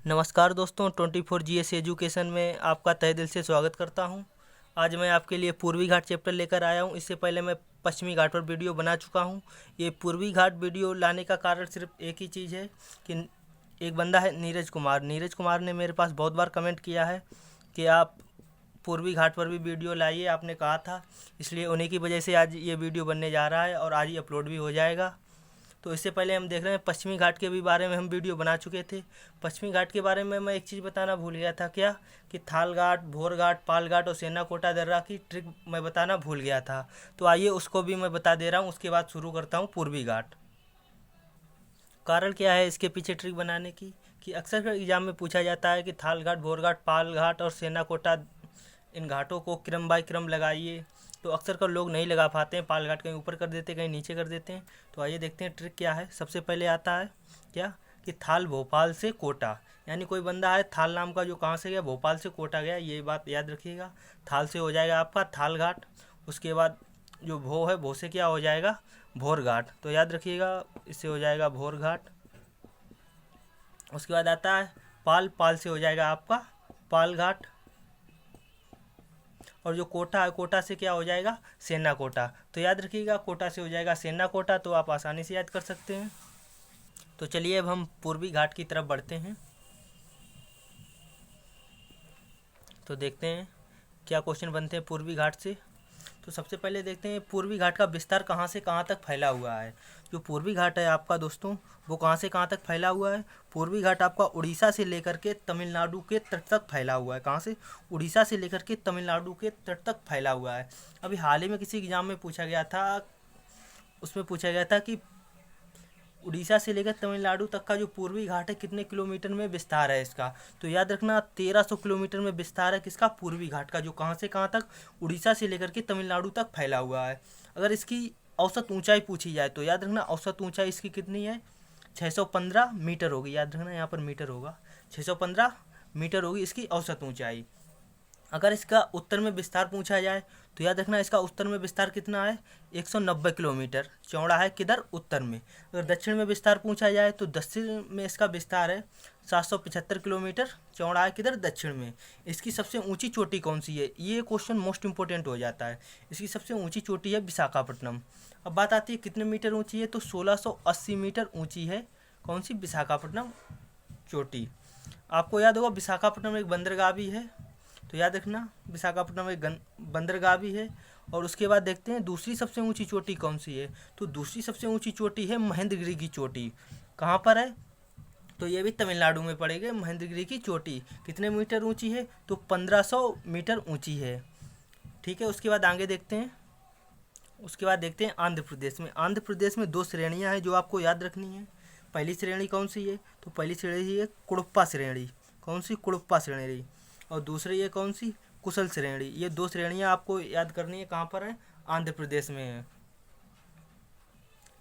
नमस्कार दोस्तों, 24 GS education में आपका तहे दिल से स्वागत करता हूं। आज मैं आपके लिए पूर्वी घाट चैप्टर लेकर आया हूं। इससे पहले मैं पश्चिमी घाट पर वीडियो बना चुका हूं। ये पूर्वी घाट वीडियो लाने का कारण सिर्फ एक ही चीज़ है कि एक बंदा है नीरज कुमार ने मेरे पास बहुत बार कमेंट किया है कि आप पूर्वी घाट पर भी वीडियो लाइए, आपने कहा था। इसलिए उन्हीं की वजह से आज ये वीडियो बनने जा रहा है और आज ही अपलोड भी हो जाएगा। तो इससे पहले हम देख रहे हैं पश्चिमी घाट के भी बारे में हम वीडियो बना चुके थे। पश्चिमी घाट के बारे में मैं एक चीज़ बताना भूल गया था, क्या कि थाल घाट, भोर घाट, पाल घाट और सेना कोटा दर्रा की ट्रिक मैं बताना भूल गया था। तो आइए उसको भी मैं बता दे रहा हूँ। उसके बाद शुरू करता हूँ पूर्वी घाट। कारण क्या है इसके पीछे ट्रिक बनाने की, कि अक्सर एग्जाम में पूछा जाता है कि थाल घाट, भोर घाट, पाल घाट और सेना कोटा, इन घाटों को क्रम बाय क्रम लगाइए। तो अक्सर कर लोग नहीं लगा पाते हैं, पाल घाट कहीं ऊपर कर देते हैं, कहीं नीचे कर देते हैं। तो आइए देखते हैं ट्रिक क्या है। सबसे पहले आता है क्या कि थाल भोपाल से कोटा, यानी कोई बंदा है थाल नाम का जो कहाँ से गया, भोपाल से कोटा गया। ये बात याद रखिएगा। थाल से हो जाएगा आपका थाल घाट। उसके बाद जो भो है, भो से क्या हो जाएगा, भोर घाट। तो याद रखिएगा, इससे हो जाएगा भोर घाट। उसके बाद आता है पाल, पाल से हो जाएगा आपका पाल घाट। और जो कोटा है, कोटा से क्या हो जाएगा, सेना कोटा। तो याद रखिएगा, कोटा से हो जाएगा सेना कोटा। तो आप आसानी से याद कर सकते हैं। तो चलिए अब हम पूर्वी घाट की तरफ बढ़ते हैं। तो देखते हैं क्या क्वेश्चन बनते हैं पूर्वी घाट से। तो सबसे पहले देखते हैं पूर्वी घाट का विस्तार कहाँ से कहाँ तक फैला हुआ है। जो पूर्वी घाट है आपका दोस्तों, वो कहाँ से कहाँ तक फैला हुआ है। पूर्वी घाट आपका उड़ीसा से लेकर के तमिलनाडु के तट तक फैला हुआ है। कहाँ से, उड़ीसा से लेकर के तमिलनाडु के तट तक फैला हुआ है। अभी हाल ही में किसी एग्जाम में पूछा गया था, उसमें पूछा गया था कि उड़ीसा से लेकर तमिलनाडु तक का जो पूर्वी घाट है कितने किलोमीटर में विस्तार है इसका। तो याद रखना 1300 किलोमीटर में विस्तार है किसका, पूर्वी घाट का, जो कहाँ से कहाँ तक, उड़ीसा से लेकर के तमिलनाडु तक फैला हुआ है। अगर इसकी औसत ऊंचाई पूछी जाए तो याद रखना औसत ऊंचाई इसकी कितनी है, 615 मीटर होगी। याद रखना यहाँ पर मीटर होगा, 615 मीटर होगी इसकी औसत ऊंचाई। अगर इसका उत्तर में विस्तार पूछा जाए तो याद रखना इसका उत्तर में विस्तार कितना है, 190 किलोमीटर चौड़ा है, किधर, उत्तर में। अगर दक्षिण में विस्तार पूछा जाए तो दक्षिण में इसका विस्तार है 775 किलोमीटर चौड़ा है, किधर, दक्षिण में। इसकी सबसे ऊंची चोटी कौन सी है, ये क्वेश्चन मोस्ट इंपॉर्टेंट हो जाता है। इसकी सबसे ऊंची चोटी है विशाखापट्टनम। अब बात आती है कितने मीटर ऊंची है, तो 1680 मीटर ऊंची है कौन सी, विशाखापट्टनम चोटी। आपको याद होगा विशाखापट्टनम एक बंदरगाह भी है। तो याद रखना विशाखापट्टनम एक बंदरगाह भी है। और उसके बाद देखते हैं दूसरी सबसे ऊंची चोटी कौन सी है। तो दूसरी सबसे ऊंची चोटी है महेंद्रगिरी की चोटी। कहाँ पर है, तो ये भी तमिलनाडु में पड़ेगा। महेंद्रगिरी की चोटी कितने मीटर ऊंची है, तो 1500 मीटर ऊंची है। ठीक है, उसके बाद आगे देखते हैं। उसके बाद देखते हैं आंध्र प्रदेश में। आंध्र प्रदेश में दो श्रेणियाँ हैं जो आपको याद रखनी है। पहली श्रेणी कौन सी है, तो पहली श्रेणी है कुड़प्पा श्रेणी। कौन सी, कुड़प्पा श्रेणी। और दूसरी ये कौन सी, कुशल श्रेणी। ये दो श्रेणियाँ आपको याद करनी है, कहाँ पर है, आंध्र प्रदेश में है।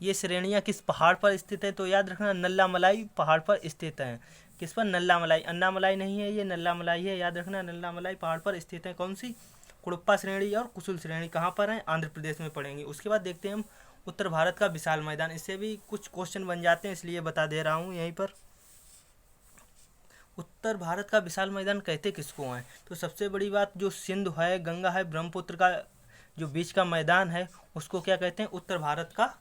ये श्रेणियाँ किस पहाड़ पर स्थित है, तो याद रखना नल्लामलाई पहाड़ पर स्थित है। किस पर, नल्लामलाई, अन्नामलाई नहीं है, ये नल्लामलाई है। याद रखना नल्लामलाई पहाड़ पर स्थित है कौन सी, कुड़प्पा श्रेणी और कुशल श्रेणी। कहाँ पर है, आंध्र प्रदेश में पड़ेंगे। उसके बाद देखते हैं हम उत्तर भारत का विशाल मैदान। इससे भी कुछ क्वेश्चन बन जाते हैं, इसलिए बता दे रहा हूँ यहीं पर। उत्तर भारत का विशाल मैदान कहते किसको हैं, तो सबसे बड़ी बात जो सिंधु है, गंगा है, ब्रह्मपुत्र का जो बीच का मैदान है उसको क्या कहते हैं, उत्तर भारत का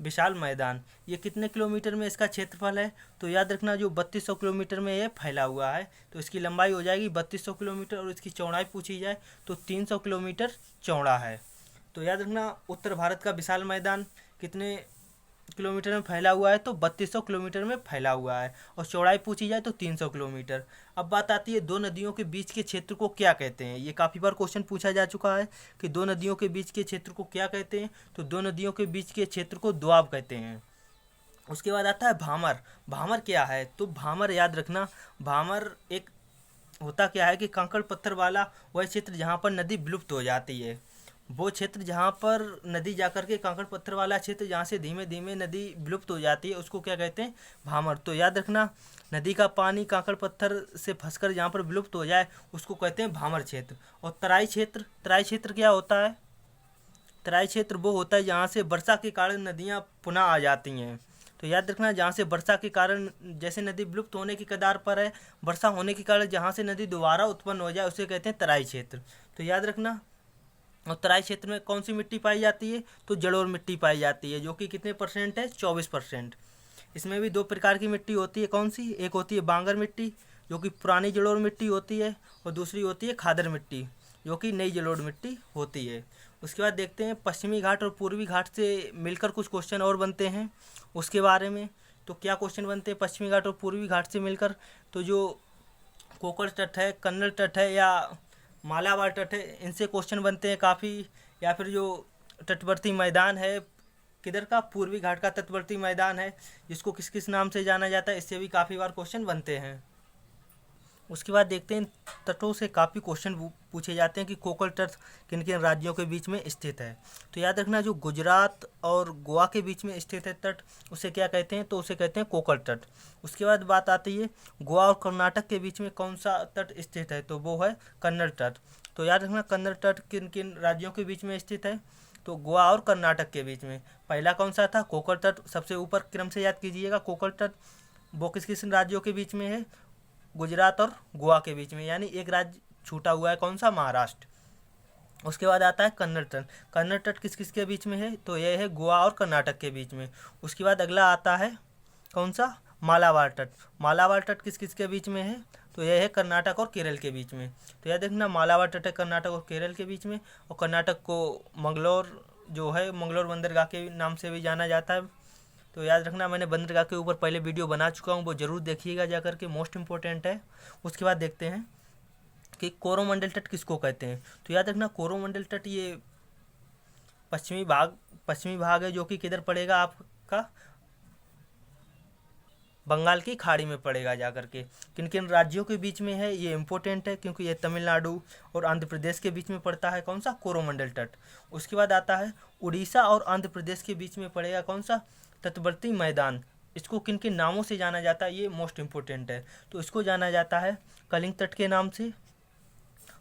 विशाल मैदान। ये कितने किलोमीटर में इसका क्षेत्रफल है, तो याद रखना जो 3200 किलोमीटर में ये फैला हुआ है। तो इसकी लंबाई हो जाएगी 3200 किलोमीटर और इसकी चौड़ाई पूछी जाए तो 300 किलोमीटर चौड़ा है। तो याद रखना उत्तर भारत का विशाल मैदान कितने किलोमीटर में फैला हुआ है, तो 3200 किलोमीटर में फैला हुआ है। और चौड़ाई पूछी जाए तो 300 किलोमीटर। अब बात आती है दो नदियों के बीच के क्षेत्र को क्या कहते हैं। ये काफ़ी बार क्वेश्चन पूछा जा चुका है कि दो नदियों के बीच के क्षेत्र को क्या कहते हैं, तो दो नदियों के बीच के क्षेत्र को दोआब कहते हैं। उसके बाद आता है भामर। भामर क्या है, तो भामर याद रखना, भामर एक होता क्या है कि कंकड़ पत्थर वाला वह क्षेत्र जहाँ पर नदी विलुप्त हो जाती है। वो क्षेत्र जहाँ पर नदी जाकर के कंकड़ पत्थर वाला क्षेत्र जहाँ से धीमे धीमे नदी विलुप्त हो जाती है उसको क्या कहते हैं, भामर। तो याद रखना नदी का पानी कंकड़ पत्थर से फंसकर जहाँ पर विलुप्त हो जाए उसको कहते हैं भामर क्षेत्र। और तराई क्षेत्र, तराई क्षेत्र क्या होता है, तराई क्षेत्र वो होता है जहाँ से वर्षा के कारण नदियाँ पुनः आ जाती हैं। तो याद रखना जहाँ से वर्षा के कारण, जैसे नदी विलुप्त होने की कगार पर है, वर्षा होने के कारण जहाँ से नदी दोबारा उत्पन्न हो जाए उसे कहते हैं तराई क्षेत्र। तो याद रखना, और तराई क्षेत्र में कौन सी मिट्टी पाई जाती है, तो जलोढ़ मिट्टी पाई जाती है, जो कि कितने परसेंट है, 24%। इसमें भी दो प्रकार की मिट्टी होती है, कौन सी, एक होती है बांगर मिट्टी जो कि पुरानी जलोढ़ मिट्टी होती है, और दूसरी होती है खादर मिट्टी जो कि नई जलोढ़ मिट्टी होती है। उसके बाद देखते हैं पश्चिमी घाट और पूर्वी घाट से मिलकर कुछ क्वेश्चन और बनते हैं उसके बारे में। तो क्या क्वेश्चन बनते हैं पश्चिमी घाट और पूर्वी घाट से मिलकर, तो जो कोकर तट है, कन्नड़ तट है या मालाबार तट है, इनसे क्वेश्चन बनते हैं काफ़ी। या फिर जो तटवर्ती मैदान है, किधर का, पूर्वी घाट का तटवर्ती मैदान है, जिसको किस किस नाम से जाना जाता है, इससे भी काफ़ी बार क्वेश्चन बनते हैं। उसके बाद देखते हैं तटों से काफ़ी क्वेश्चन पूछे जाते हैं कि कोकर तट किन किन राज्यों के बीच में स्थित है। तो याद रखना, जो गुजरात और गोवा के बीच में स्थित है तट, उसे क्या कहते हैं, तो उसे कहते हैं कोकर तट। उसके बाद बात आती है गोवा और कर्नाटक के बीच में कौन सा तट स्थित है, तो वो है कन्नड़ तट। तो याद रखना, कन्नड़ तट किन किन राज्यों के बीच में स्थित है, तो गोवा और कर्नाटक के बीच में। पहला कौन सा था, कोकर तट, सबसे ऊपर क्रम से याद कीजिएगा। कोकर तट वो किस किस राज्यों के बीच में है, गुजरात और गोवा के बीच में, यानी एक राज्य छूटा हुआ है, कौन सा, महाराष्ट्र। उसके बाद आता है कन्नड़ तट। कन्नड़ तट किस किस के बीच में है, तो यह है गोवा और कर्नाटक के बीच में। उसके बाद अगला आता है कौन सा, मालाबार तट। मालाबार तट किस किस के बीच में है, तो यह है कर्नाटक और केरल के बीच में। तो याद देखना, मालाबार तट है कर्नाटक और केरल के बीच में, और कर्नाटक को मंगलोर जो है, मंगलोर बंदरगाह के नाम से भी जाना जाता है। तो याद रखना, मैंने बंदरगाह के ऊपर पहले वीडियो बना चुका हूँ, वो ज़रूर देखिएगा जाकर के, मोस्ट इम्पोर्टेंट है। उसके बाद देखते हैं कि कोरोमंडल तट किसको कहते हैं। तो याद रखना, कोरोमंडल तट ये पश्चिमी भाग है, जो कि किधर पड़ेगा आपका, बंगाल की खाड़ी में पड़ेगा जाकर के। किन किन राज्यों के बीच में है, ये इम्पोर्टेंट है, क्योंकि ये तमिलनाडु और आंध्र प्रदेश के बीच में पड़ता है, कौन सा, कोरोमंडल तट। उसके बाद आता है उड़ीसा और आंध्र प्रदेश के बीच में पड़ेगा कौन सा, तटवर्ती मैदान। इसको किन किन नामों से जाना जाता है, ये मोस्ट इम्पोर्टेंट है। तो इसको जाना जाता है कलिंग तट के नाम से,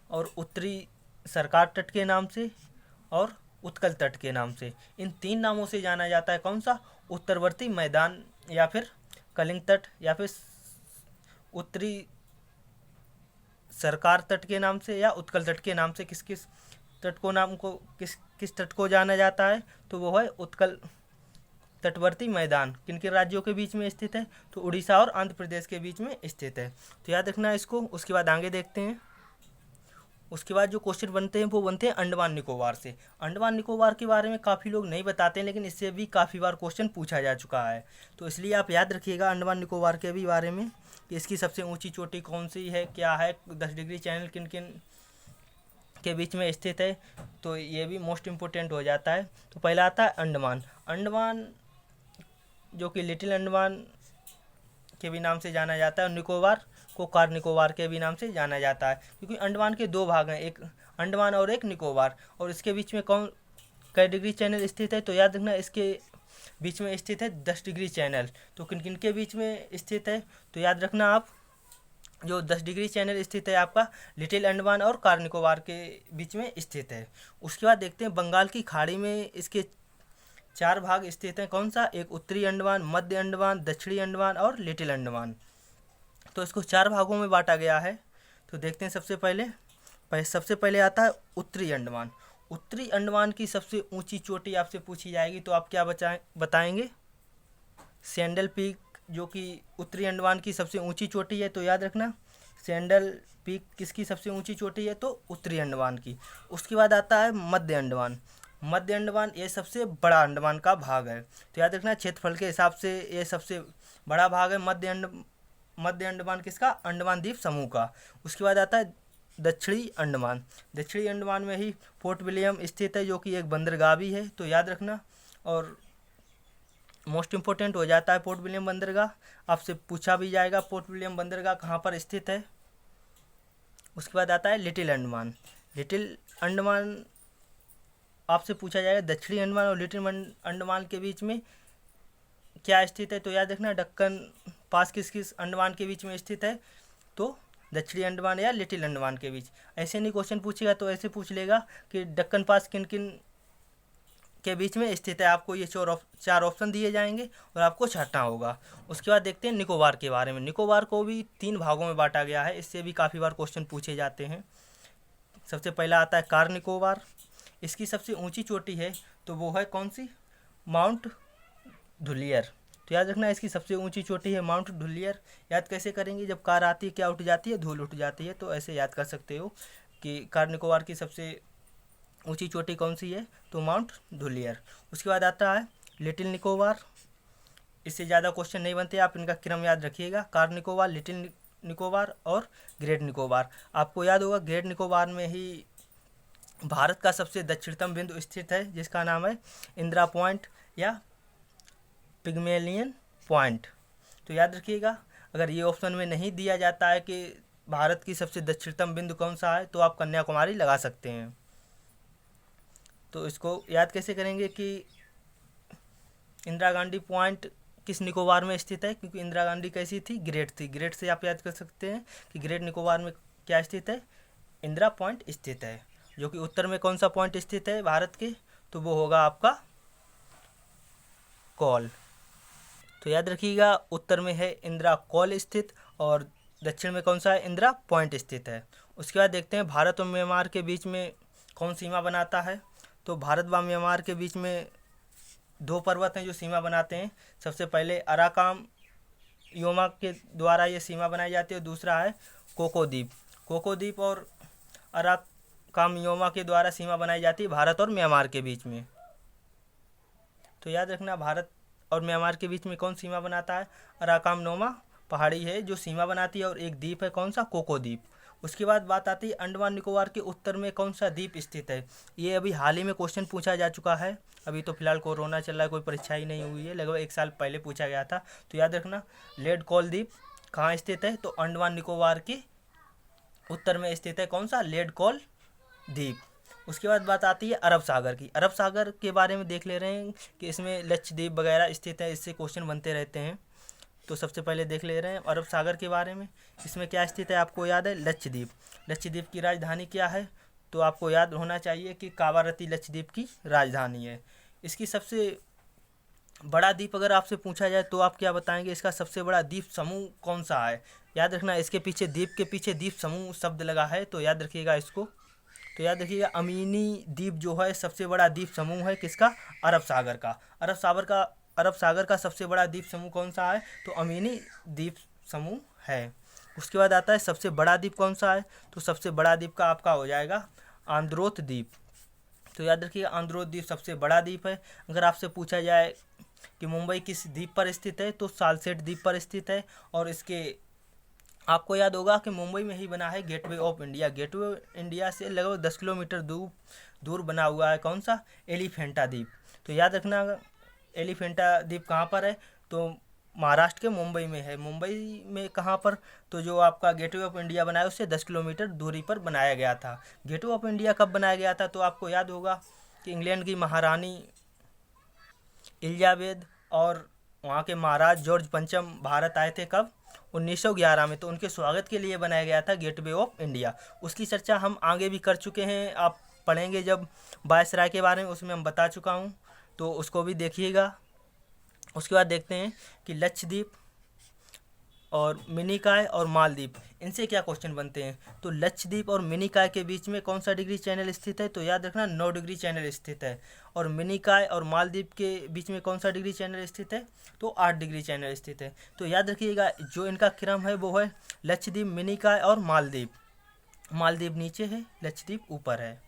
और उत्तरी सरकार तट के नाम से, और उत्कल तट के नाम से। इन तीन नामों से जाना जाता है कौन सा, उत्तरवर्ती मैदान, या फिर कलिंग तट, या फिर उत्तरी सरकार तट के नाम से, या उत्कल तट के नाम से। किस किस तट को किस किस तट को जाना जाता है, तो वो है उत्कल तटवर्ती मैदान। किन किन राज्यों के बीच में स्थित है, तो उड़ीसा और आंध्र प्रदेश के बीच में स्थित है। तो याद रखना इसको। उसके बाद आगे देखते हैं। उसके बाद जो क्वेश्चन बनते हैं वो बनते हैं अंडमान निकोबार से। अंडमान निकोबार के बारे में काफ़ी लोग नहीं बताते हैं, लेकिन इससे भी काफ़ी बार क्वेश्चन पूछा जा चुका है। तो इसलिए आप याद रखिएगा अंडमान निकोबार के भी बारे में, कि इसकी सबसे ऊंची चोटी कौन सी है, क्या है, 10 डिग्री चैनल किन किन के बीच में स्थित है। तो ये भी मोस्ट इम्पोर्टेंट हो जाता है। तो पहला आता है अंडमान। अंडमान जो कि लिटिल अंडमान के भी नाम से जाना जाता है, और निकोबार को कार निकोबार के भी नाम से जाना जाता है, क्योंकि अंडमान के दो भाग हैं, एक अंडमान और एक निकोबार। और इसके बीच में कौन कै डिग्री चैनल स्थित है, तो याद रखना इसके बीच में स्थित है 10 डिग्री चैनल। तो किन किन के बीच में स्थित है, तो याद रखना आप, जो 10 डिग्री चैनल स्थित है आपका लिटिल अंडमान और कार निकोबार के बीच में स्थित है। उसके बाद देखते हैं बंगाल की खाड़ी में इसके 4 भाग स्थित हैं, कौन सा, एक उत्तरी अंडमान, मध्य अंडमान, दक्षिणी अंडमान और लिटिल अंडमान। तो इसको 4 भागों में बांटा गया है। तो देखते हैं सबसे पहले आता है उत्तरी अंडमान। उत्तरी अंडमान की सबसे ऊंची चोटी आपसे पूछी जाएगी, तो आप क्या बताएंगे, सैंडल पीक, जो कि उत्तरी अंडमान की सबसे ऊंची चोटी है। तो याद रखना, सैंडल पीक किसकी सबसे ऊंची चोटी है, तो उत्तरी अंडमान की। उसके बाद आता है मध्य अंडमान। मध्य अंडमान ये सबसे बड़ा अंडमान का भाग है। तो याद रखना, क्षेत्रफल के हिसाब से ये सबसे बड़ा भाग है मध्य अंडमान किसका, अंडमान द्वीप समूह का। उसके बाद आता है दक्षिणी अंडमान। दक्षिणी अंडमान में ही पोर्ट विलियम स्थित है, जो कि एक बंदरगाह भी है। तो याद रखना, और मोस्ट इम्पोर्टेंट हो जाता है पोर्ट विलियम बंदरगाह, आपसे पूछा भी जाएगा पोर्ट विलियम बंदरगाह कहाँ पर स्थित है। उसके बाद आता है लिटिल अंडमान। लिटिल अंडमान आपसे पूछा जाएगा दक्षिणी अंडमान और लिटिल अंडमान के बीच में क्या स्थित है। तो याद रखना, दक्कन पास किस अंडमान के बीच में स्थित है, तो दक्षिणी अंडमान या लिटिल अंडमान के बीच। ऐसे नहीं क्वेश्चन पूछेगा तो ऐसे पूछ लेगा कि दक्कन पास किन किन के बीच में स्थित है। आपको ये चार ऑप्शन दिए जाएंगे और आपको छांटना होगा। उसके बाद देखते हैं निकोबार के बारे में। निकोबार को भी 3 भागों में बांटा गया है, इससे भी काफ़ी बार क्वेश्चन पूछे जाते हैं। सबसे पहला आता है कार निकोबार। इसकी सबसे ऊंची चोटी है तो वो है कौन सी? माउंट धुलियर। तो याद रखना इसकी सबसे ऊंची चोटी है माउंट धुलियर। याद कैसे करेंगे? जब कार आती है क्या उठ जाती है? धूल उठ जाती है। तो ऐसे याद कर सकते हो कि कार निकोबार की सबसे ऊंची चोटी कौन सी है? तो माउंट धुलियर। उसके बाद आता है लिटिल निकोबार। इससे ज़्यादा क्वेश्चन नहीं बनते, आप इनका क्रम याद रखिएगा। कार निकोबार, लिटिल निकोबार और ग्रेट निकोबार। आपको याद होगा ग्रेट निकोबार में ही भारत का सबसे दक्षिणतम बिंदु स्थित है, जिसका नाम है इंदिरा पॉइंट या पिग्मेलियन पॉइंट। तो याद रखिएगा, अगर ये ऑप्शन में नहीं दिया जाता है कि भारत की सबसे दक्षिणतम बिंदु कौन सा है, तो आप कन्याकुमारी लगा सकते हैं। तो इसको याद कैसे करेंगे कि इंदिरा गांधी पॉइंट किस निकोबार में स्थित है? क्योंकि इंदिरा गांधी कैसी थी? ग्रेट थी। ग्रेट से आप याद कर सकते हैं कि ग्रेट निकोबार में क्या स्थित है? इंदिरा पॉइंट स्थित है। जो कि उत्तर में कौन सा पॉइंट स्थित है भारत के? तो वो होगा आपका कॉल। तो याद रखिएगा, उत्तर में है इंदिरा कॉल स्थित और दक्षिण में कौन सा है? इंदिरा पॉइंट स्थित है। उसके बाद देखते हैं भारत और म्यांमार के बीच में कौन सीमा बनाता है? तो भारत व म्यांमार के बीच में 2 पर्वत हैं जो सीमा बनाते हैं। सबसे पहले अराकाम योमा के द्वारा ये सीमा बनाई जाती है और दूसरा है कोको द्वीप। कोको द्वीप और अराकाम योमा के द्वारा सीमा बनाई जाती है भारत और म्यांमार के बीच में। तो याद रखना, भारत और म्यांमार के बीच में कौन सीमा बनाता है? अराकाम नोमा पहाड़ी है जो सीमा बनाती है और एक द्वीप है कौन सा? कोको द्वीप। उसके बाद बात आती है अंडमान निकोबार के उत्तर में कौन सा द्वीप स्थित है? ये अभी हाल ही में क्वेश्चन पूछा जा चुका है। अभी तो फिलहाल कोरोना चल रहा है, कोई परीक्षा ही नहीं हुई है, लगभग 1 साल पहले पूछा गया था। तो याद रखना, लेडकोल द्वीप कहाँ स्थित है? तो अंडमान निकोबार के उत्तर में स्थित है कौन सा? लेडकोल द्वीप। उसके बाद बात आती है अरब सागर की। अरब सागर के बारे में देख ले रहे हैं कि इसमें लक्षद्वीप वगैरह स्थित है, इससे क्वेश्चन बनते रहते हैं। तो सबसे पहले देख ले रहे हैं अरब सागर के बारे में। इसमें क्या स्थित है? आपको याद है लक्षद्वीप। लक्षद्वीप की राजधानी क्या है? तो आपको याद होना चाहिए कि कावारती लक्षद्वीप की राजधानी है। इसकी सबसे बड़ा द्वीप अगर आपसे पूछा जाए तो आप क्या बताएंगे? इसका सबसे बड़ा द्वीप समूह कौन सा है? याद रखना, इसके पीछे द्वीप के पीछे द्वीप समूह शब्द लगा है, तो याद रखिएगा इसको। तो याद रखिएगा, अमीनी द्वीप जो है सबसे बड़ा द्वीप समूह है किसका? अरब सागर का। अरब सागर का सबसे बड़ा द्वीप समूह कौन सा है? तो अमीनी द्वीप समूह है। उसके बाद आता है सबसे बड़ा द्वीप कौन सा है? तो सबसे बड़ा द्वीप का आपका हो जाएगा आंद्रोथ द्वीप। तो याद रखिएगा, आंद्रोथ द्वीप सबसे बड़ा द्वीप है। अगर आपसे पूछा जाए कि मुंबई किस द्वीप पर स्थित है, तो सालसेट द्वीप पर स्थित है। और इसके आपको याद होगा कि मुंबई में ही बना है gateway of India. Gateway of India से लगभग 10 किलोमीटर दूर बना हुआ है कौन सा? एलिफेंटा द्वीप। तो याद रखना, एलिफेंटा द्वीप कहाँ पर है? तो महाराष्ट्र के मुंबई में है। मुंबई में कहाँ पर? तो जो आपका गेटवे ऑफ इंडिया बनाया उससे 10 किलोमीटर दूरी पर बनाया गया था। गेटवे ऑफ इंडिया कब बनाया गया था? तो आपको याद होगा कि इंग्लैंड की महारानी एलिजाबेथ और वहाँ के महाराज जॉर्ज पंचम भारत आए थे कब? 1911 में। तो उनके स्वागत के लिए बनाया गया था गेटवे ऑफ इंडिया। उसकी चर्चा हम आगे भी कर चुके हैं, आप पढ़ेंगे जब वायसराय के बारे में, उसमें हम बता चुका हूँ, तो उसको भी देखिएगा। उसके बाद देखते हैं कि लक्षद्वीप और मिनिकॉय और मालदीव, इनसे क्या क्वेश्चन बनते हैं? तो लक्षद्वीप और मिनिकॉय के बीच में कौन सा डिग्री चैनल स्थित है? तो याद रखना 9 डिग्री चैनल स्थित है। और मिनिकॉय और मालदीव के बीच में कौन सा डिग्री चैनल स्थित है? तो 8 डिग्री चैनल स्थित है। तो याद रखिएगा, जो इनका क्रम है वो है लक्षद्वीप, मिनिकॉय और मालदीव। मालदीव नीचे है, लक्षद्वीप ऊपर है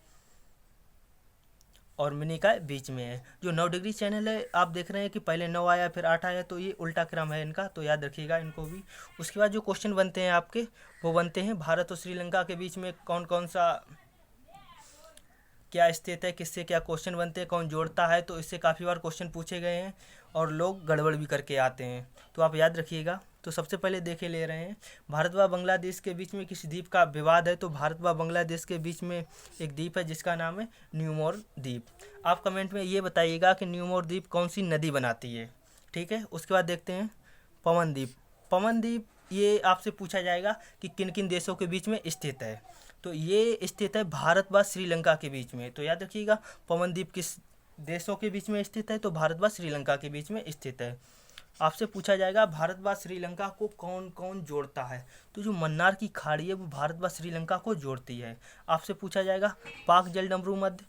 और मिनिकॉय बीच में है। जो 9 डिग्री चैनल है, आप देख रहे हैं कि पहले 9 आया फिर 8 आया, तो ये उल्टा क्रम है इनका, तो याद रखिएगा इनको भी। उसके बाद जो क्वेश्चन बनते हैं आपके, वो बनते हैं भारत और श्रीलंका के बीच में कौन कौन सा क्या स्थित है, किससे क्या क्वेश्चन बनते हैं, कौन जोड़ता है। तो इससे काफ़ी बार क्वेश्चन पूछे गए हैं और लोग गड़बड़ भी करके आते हैं, तो आप याद रखिएगा। तो सबसे पहले देखे ले रहे हैं, भारत व बांग्लादेश के बीच में किस द्वीप का विवाद है? तो भारत व बांग्लादेश के बीच में एक द्वीप है जिसका नाम है न्यूमोर द्वीप। आप कमेंट में ये बताइएगा कि न्यूमोर द्वीप कौन सी नदी बनाती है, ठीक है। उसके बाद देखते हैं पवन द्वीप। पवन द्वीप ये आपसे पूछा जाएगा कि किन किन देशों के बीच में स्थित है। तो ये स्थित है भारत व श्रीलंका के बीच में। तो याद रखिएगा पवन द्वीप किस देशों के बीच में स्थित है? तो भारत व श्रीलंका के बीच में स्थित है। आपसे पूछा जाएगा भारत व श्रीलंका को कौन कौन जोड़ता है? तो जो मन्नार की खाड़ी है वो भारत व श्रीलंका को जोड़ती है। आपसे पूछा जाएगा पाक जलडमरू मध्य,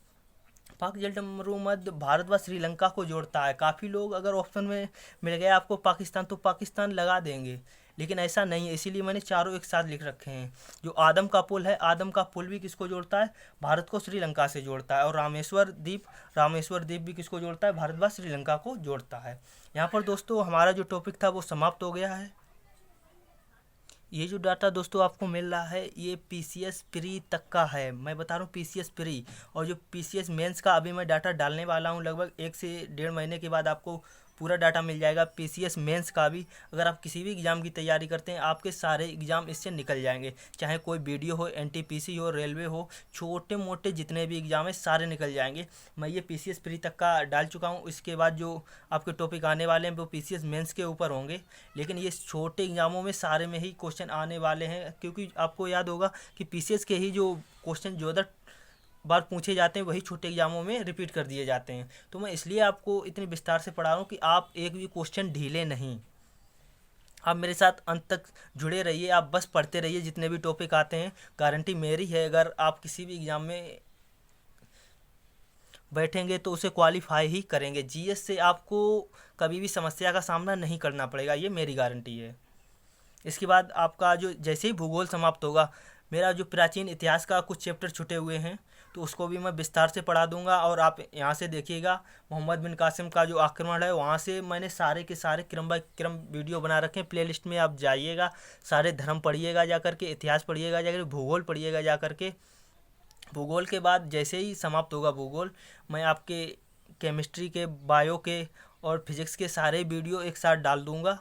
पाक जलडमरू मध्य भारत व श्रीलंका को जोड़ता है। काफ़ी लोग अगर ऑप्शन में मिल गया आपको पाकिस्तान तो पाकिस्तान लगा देंगे, लेकिन ऐसा नहीं है, इसीलिए मैंने चारों एक साथ लिख रखे हैं। जो आदम का पुल है, आदम का पुल भी किसको जोड़ता है? भारत को श्रीलंका से जोड़ता है। और रामेश्वर द्वीप, रामेश्वर द्वीप भी किसको जोड़ता है? भारत व श्रीलंका को जोड़ता है। यहाँ पर दोस्तों हमारा जो टॉपिक था वो समाप्त हो गया है। ये जो डाटा दोस्तों आपको मिल रहा है ये पीसीएस प्री तक का है, मैं बता रहा हूँ पीसीएस प्री। और जो पीसीएस मेंस का अभी मैं डाटा डालने वाला हूँ, लगभग 1 से 1.5 महीने के बाद आपको पूरा डाटा मिल जाएगा पीसीएस मेंस का भी। अगर आप किसी भी एग्ज़ाम की तैयारी करते हैं आपके सारे एग्ज़ाम इससे निकल जाएंगे, चाहे कोई बीडीओ हो, एनटीपीसी हो, रेलवे हो, छोटे मोटे जितने भी एग्ज़ाम है सारे निकल जाएंगे। मैं ये पीसीएस प्री तक का डाल चुका हूँ। इसके बाद जो आपके टॉपिक आने वाले हैं वो पीसीएस मेंस के ऊपर होंगे, लेकिन ये छोटे एग्ज़ामों में सारे में ही क्वेश्चन आने वाले हैं, क्योंकि आपको याद होगा कि पीसीएस के ही जो क्वेश्चन ज़्यादा बार पूछे जाते हैं वही छोटे एग्जामों में रिपीट कर दिए जाते हैं। तो मैं इसलिए आपको इतनी विस्तार से पढ़ा रहा हूँ कि आप एक भी क्वेश्चन ढीले नहीं, आप मेरे साथ अंत तक जुड़े रहिए, आप बस पढ़ते रहिए जितने भी टॉपिक आते हैं। गारंटी मेरी है अगर आप किसी भी एग्ज़ाम में बैठेंगे तो उसे क्वालिफाई ही करेंगे। जीएस से आपको कभी भी समस्या का सामना नहीं करना पड़ेगा, ये मेरी गारंटी है। इसके बाद आपका जो जैसे ही भूगोल समाप्त होगा, मेरा जो प्राचीन इतिहास का कुछ चैप्टर छूटे हुए हैं तो उसको भी मैं विस्तार से पढ़ा दूंगा। और आप यहाँ से देखिएगा मोहम्मद बिन कासिम का जो आक्रमण है वहाँ से मैंने सारे के सारे क्रम बाय क्रम वीडियो बना रखे हैं। प्लेलिस्ट में आप जाइएगा, सारे धर्म पढ़िएगा जा करके, इतिहास पढ़िएगा जा करके, भूगोल पढ़िएगा जा करके। भूगोल के बाद जैसे ही समाप्त होगा भूगोल, मैं आपके केमिस्ट्री के, बायो के और फिजिक्स के सारे वीडियो एक साथ डाल दूंगा,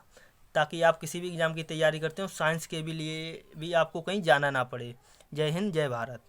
ताकि आप किसी भी एग्ज़ाम की तैयारी करते हो साइंस के भी लिए भी आपको कहीं जाना ना पड़े। जय हिंद, जय भारत।